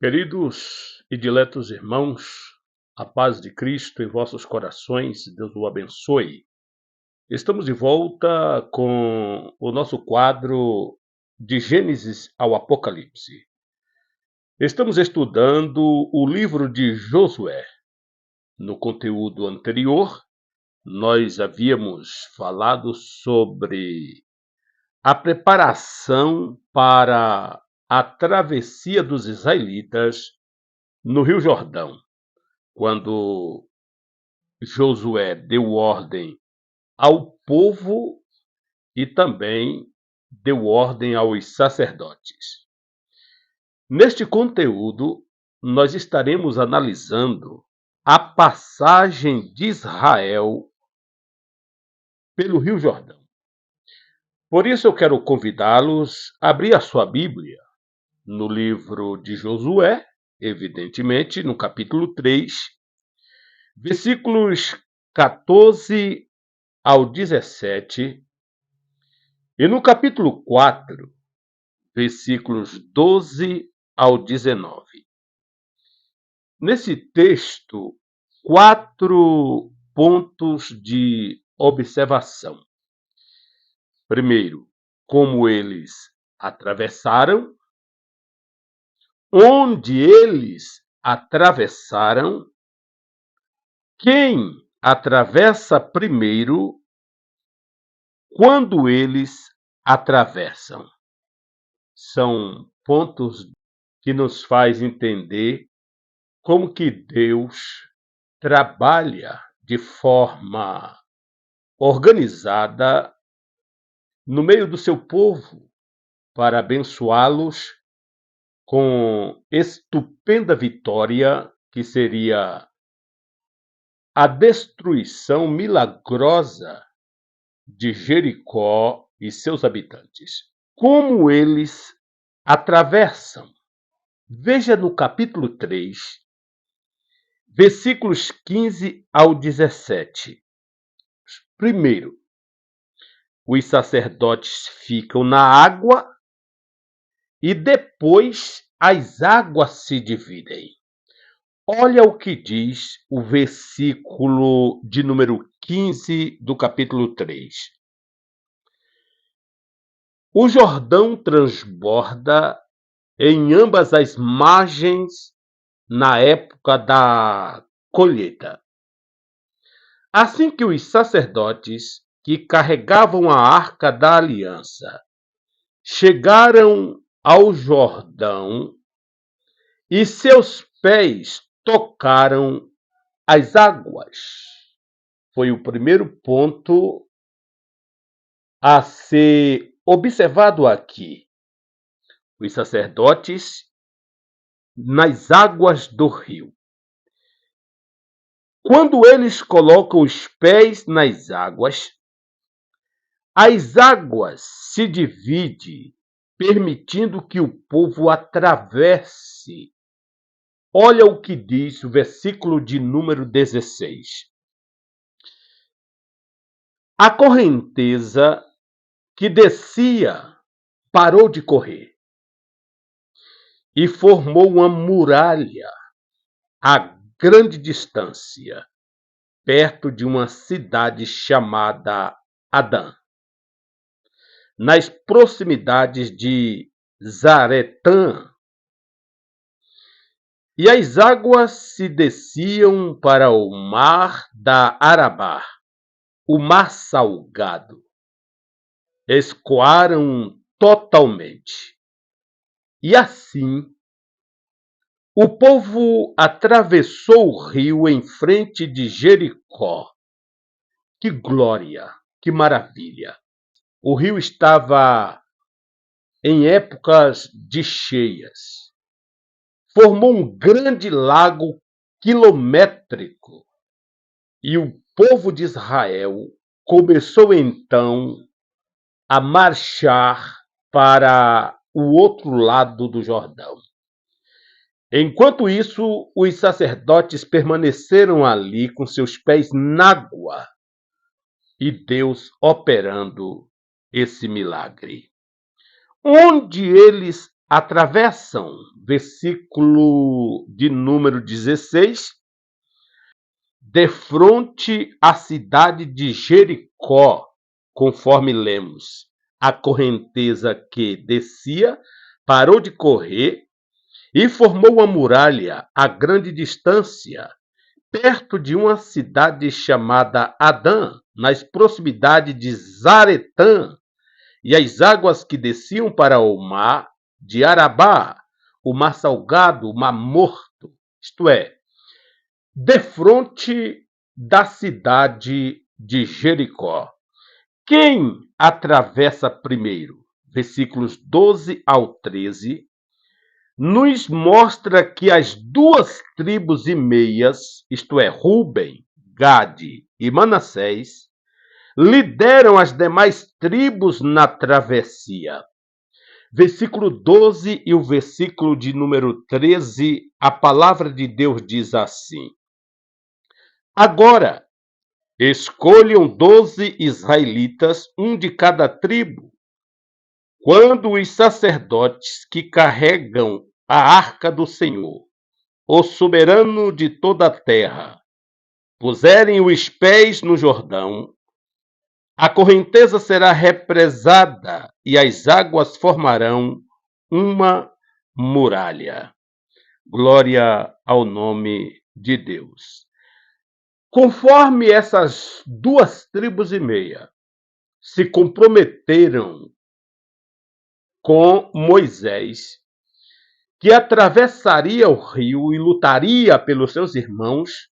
Queridos e diletos irmãos, a paz de Cristo em vossos corações, Deus o abençoe. Estamos de volta com o nosso quadro de Gênesis ao Apocalipse. Estamos estudando o livro de Josué. No conteúdo anterior, nós havíamos falado sobre a preparação para a travessia dos israelitas no Rio Jordão, quando Josué deu ordem ao povo e também deu ordem aos sacerdotes. Neste conteúdo, nós estaremos analisando a passagem de Israel pelo Rio Jordão. Por isso eu quero convidá-los a abrir a sua Bíblia no livro de Josué, evidentemente, no capítulo 3, versículos 14 ao 17, e no capítulo 4, versículos 12 ao 19. Nesse texto, 4 pontos de observação. Primeiro, como eles atravessaram, onde eles atravessaram, quem atravessa primeiro, quando eles atravessam. São pontos que nos faz entender como que Deus trabalha de forma organizada no meio do seu povo para abençoá-los com estupenda vitória, que seria a destruição milagrosa de Jericó e seus habitantes. Como eles atravessam? Veja no capítulo 3, versículos 15 ao 17. Primeiro, os sacerdotes ficam na água e depois as águas se dividem. Olha o que diz o versículo de número 15 do capítulo 3. O Jordão transborda em ambas as margens na época da colheita. Assim que os sacerdotes que carregavam a arca da aliança chegaram ao Jordão e seus pés tocaram as águas. Foi o primeiro ponto a ser observado aqui. Os sacerdotes nas águas do rio. Quando eles colocam os pés nas águas, as águas se dividem, permitindo que o povo atravesse. Olha o que diz o versículo de número 16. A correnteza que descia parou de correr e formou uma muralha a grande distância, perto de uma cidade chamada Adã, nas proximidades de Zaretã. E as águas se desciam para o mar da Arabá, o mar salgado. Escoaram totalmente. E assim, o povo atravessou o rio em frente de Jericó. Que glória, que maravilha! O rio estava em épocas de cheias. Formou um grande lago quilométrico. E o povo de Israel começou então a marchar para o outro lado do Jordão. Enquanto isso, os sacerdotes permaneceram ali com seus pés na água e Deus operando esse milagre. Onde eles atravessam, versículo de número 16, defronte à cidade de Jericó, conforme lemos. A correnteza que descia parou de correr e formou uma muralha a grande distância, perto de uma cidade chamada Adã, nas proximidades de Zaretã, e as águas que desciam para o mar de Arabá, o mar salgado, o mar morto, isto é, defronte da cidade de Jericó. Quem atravessa primeiro? Versículos 12 ao 13, nos mostra que as duas tribos e meias, isto é, Ruben, Gade e Manassés, lideram as demais tribos na travessia. Versículo 12 e o versículo de número 13, a palavra de Deus diz assim: Agora, escolham 12 israelitas, um de cada tribo, quando os sacerdotes que carregam a arca do Senhor, o soberano de toda a terra, puserem os pés no Jordão, a correnteza será represada e as águas formarão uma muralha. Glória ao nome de Deus. Conforme essas duas tribos e meia se comprometeram com Moisés, que atravessaria o rio e lutaria pelos seus irmãos,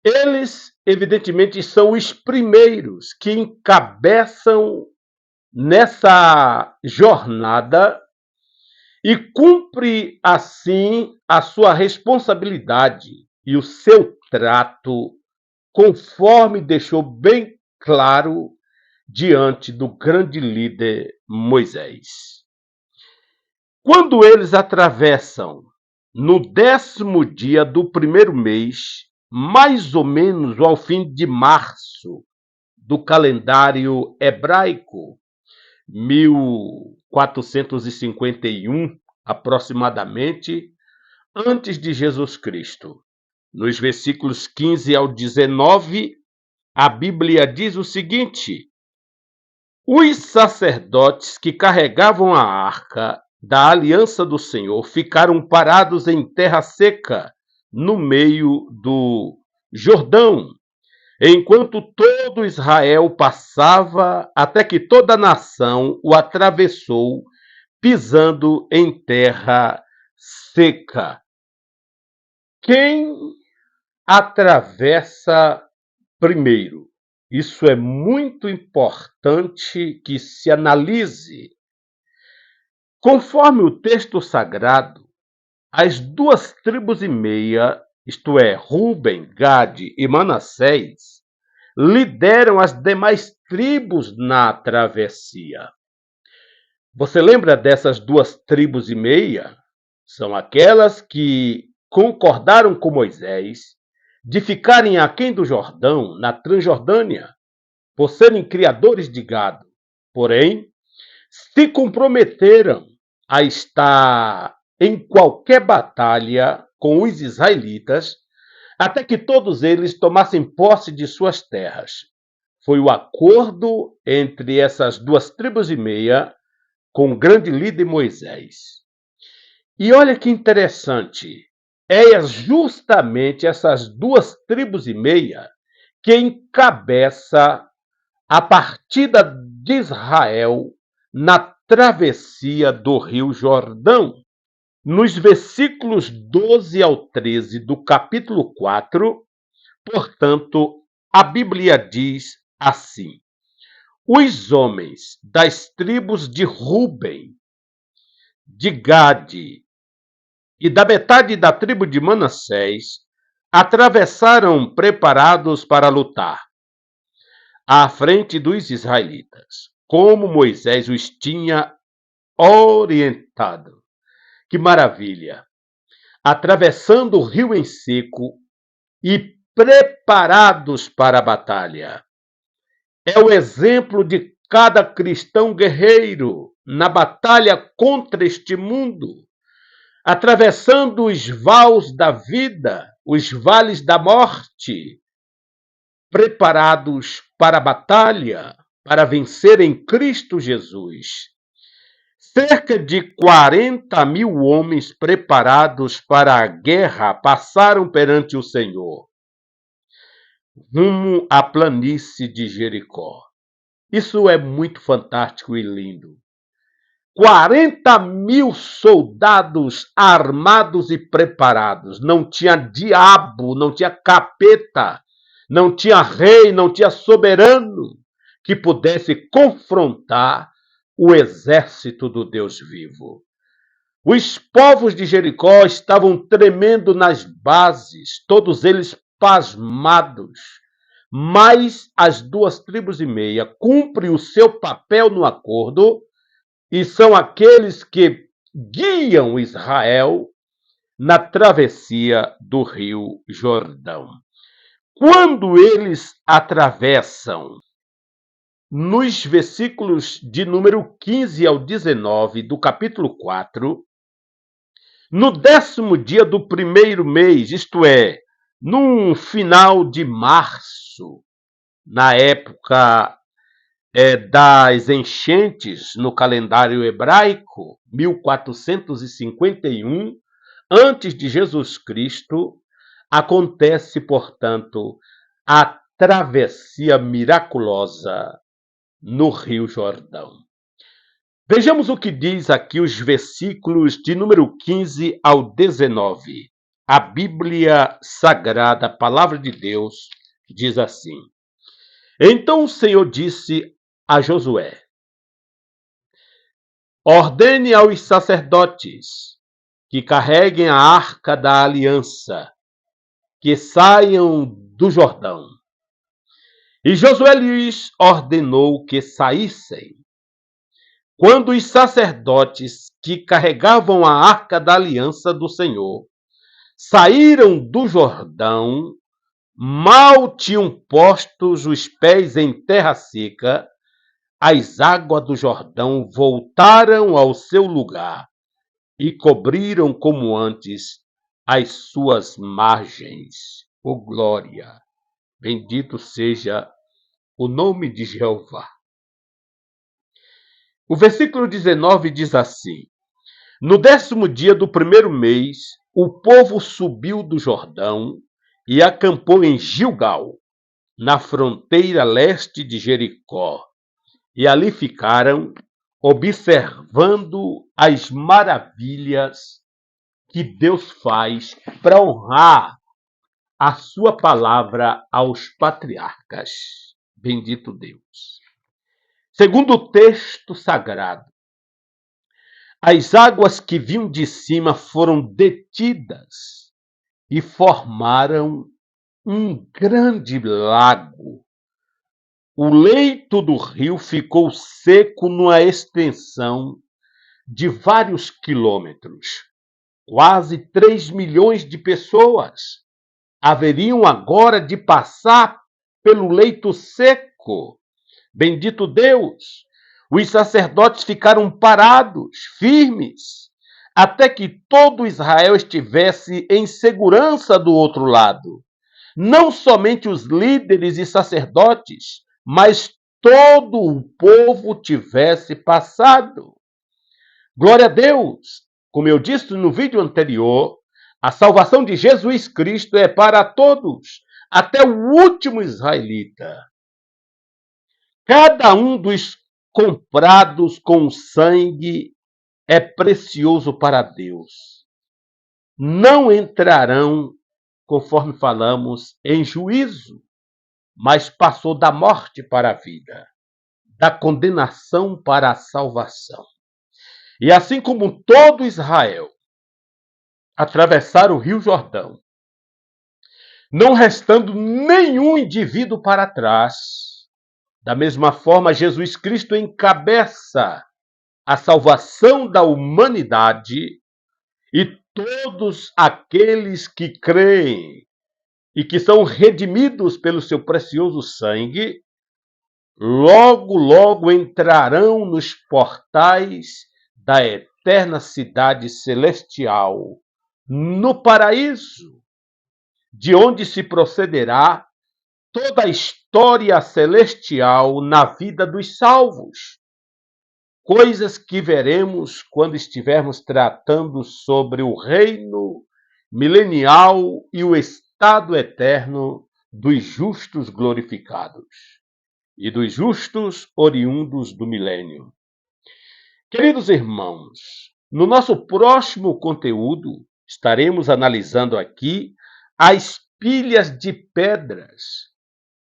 eles, evidentemente, são os primeiros que encabeçam nessa jornada e cumpre, assim, a sua responsabilidade e o seu trato, conforme deixou bem claro diante do grande líder Moisés. Quando eles atravessam no 10º dia do primeiro mês, mais ou menos ao fim de março do calendário hebraico, 1451 aproximadamente, antes de Jesus Cristo. Nos versículos 15 ao 19, a Bíblia diz o seguinte: os sacerdotes que carregavam a arca da aliança do Senhor ficaram parados em terra seca, no meio do Jordão, enquanto todo Israel passava, até que toda a nação o atravessou, pisando em terra seca. Quem atravessa primeiro? Isso é muito importante que se analise. Conforme o texto sagrado, as duas tribos e meia, isto é, Ruben, Gade e Manassés, lideram as demais tribos na travessia. Você lembra dessas duas tribos e meia? São aquelas que concordaram com Moisés de ficarem aquém do Jordão, na Transjordânia, por serem criadores de gado. Porém, se comprometeram a estar em qualquer batalha com os israelitas, até que todos eles tomassem posse de suas terras. Foi o acordo entre essas duas tribos e meia com o grande líder Moisés. E olha que interessante, é justamente essas duas tribos e meia que encabeça a partida de Israel na travessia do Rio Jordão. Nos versículos 12 ao 13 do capítulo 4, portanto, a Bíblia diz assim: os homens das tribos de Ruben, de Gade e da metade da tribo de Manassés atravessaram preparados para lutar à frente dos israelitas, como Moisés os tinha orientado. Que maravilha! Atravessando o rio em seco e preparados para a batalha. É o exemplo de cada cristão guerreiro na batalha contra este mundo, atravessando os vales da vida, os vales da morte, preparados para a batalha, para vencer em Cristo Jesus. Cerca de 40 mil homens preparados para a guerra passaram perante o Senhor, rumo à planície de Jericó. Isso é muito fantástico e lindo. 40 mil soldados armados e preparados. Não tinha diabo, não tinha capeta, não tinha rei, não tinha soberano que pudesse confrontar o exército do Deus vivo. Os povos de Jericó estavam tremendo nas bases, todos eles pasmados. Mas as 2,5 tribos cumprem o seu papel no acordo e são aqueles que guiam Israel na travessia do rio Jordão. Quando eles atravessam, nos versículos de número 15 ao 19 do capítulo 4, no 10º dia do primeiro mês, isto é, no final de março, na época das enchentes no calendário hebraico, 1451, antes de Jesus Cristo, acontece, portanto, a travessia miraculosa no Rio Jordão. Vejamos o que diz aqui os versículos de número 15 ao 19. A Bíblia Sagrada, a Palavra de Deus, diz assim: Então o Senhor disse a Josué: Ordene aos sacerdotes que carreguem a arca da aliança, que saiam do Jordão. E Josué lhes ordenou que saíssem. Quando os sacerdotes que carregavam a arca da aliança do Senhor saíram do Jordão, mal tinham postos os pés em terra seca, as águas do Jordão voltaram ao seu lugar e cobriram como antes as suas margens. Oh glória! Bendito seja o nome de Jeová. O versículo 19 diz assim: No 10º dia do primeiro mês, o povo subiu do Jordão e acampou em Gilgal, na fronteira leste de Jericó. E ali ficaram, observando as maravilhas que Deus faz para honrar a sua palavra aos patriarcas. Bendito Deus. Segundo o texto sagrado, as águas que vinham de cima foram detidas e formaram um grande lago. O leito do rio ficou seco numa extensão de vários quilômetros. Quase 3 milhões de pessoas haveriam agora de passar pelo leito seco. Bendito Deus! Os sacerdotes ficaram parados, firmes, até que todo Israel estivesse em segurança do outro lado. Não somente os líderes e sacerdotes, mas todo o povo tivesse passado. Glória a Deus! Como eu disse no vídeo anterior, a salvação de Jesus Cristo é para todos, até o último israelita. Cada um dos comprados com sangue é precioso para Deus. Não entrarão, conforme falamos, em juízo, mas passou da morte para a vida, da condenação para a salvação. E assim como todo Israel atravessaram o Rio Jordão, não restando nenhum indivíduo para trás, da mesma forma, Jesus Cristo encabeça a salvação da humanidade e todos aqueles que creem e que são redimidos pelo seu precioso sangue logo, logo entrarão nos portais da eterna cidade celestial, no paraíso, de onde se procederá toda a história celestial na vida dos salvos. Coisas que veremos quando estivermos tratando sobre o reino milenial e o estado eterno dos justos glorificados e dos justos oriundos do milênio. Queridos irmãos, no nosso próximo conteúdo, estaremos analisando aqui as pilhas de pedras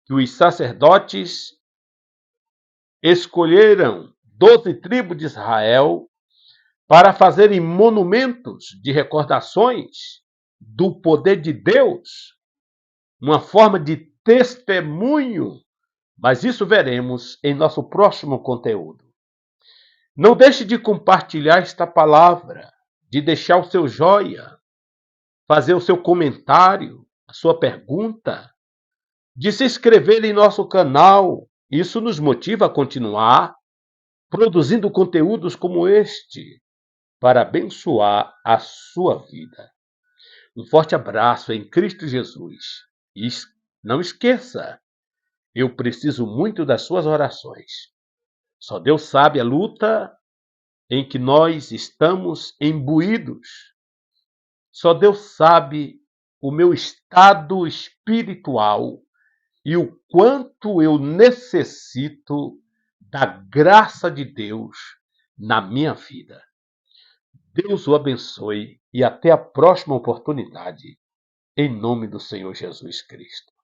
que os sacerdotes escolheram 12 tribos de Israel para fazerem monumentos de recordações do poder de Deus, uma forma de testemunho, mas isso veremos em nosso próximo conteúdo. Não deixe de compartilhar esta palavra, de deixar o seu joia, fazer o seu comentário, a sua pergunta, de se inscrever em nosso canal. Isso nos motiva a continuar produzindo conteúdos como este para abençoar a sua vida. Um forte abraço em Cristo Jesus. E não esqueça, eu preciso muito das suas orações. Só Deus sabe a luta em que nós estamos imbuídos. Só Deus sabe o meu estado espiritual e o quanto eu necessito da graça de Deus na minha vida. Deus o abençoe e até a próxima oportunidade, em nome do Senhor Jesus Cristo.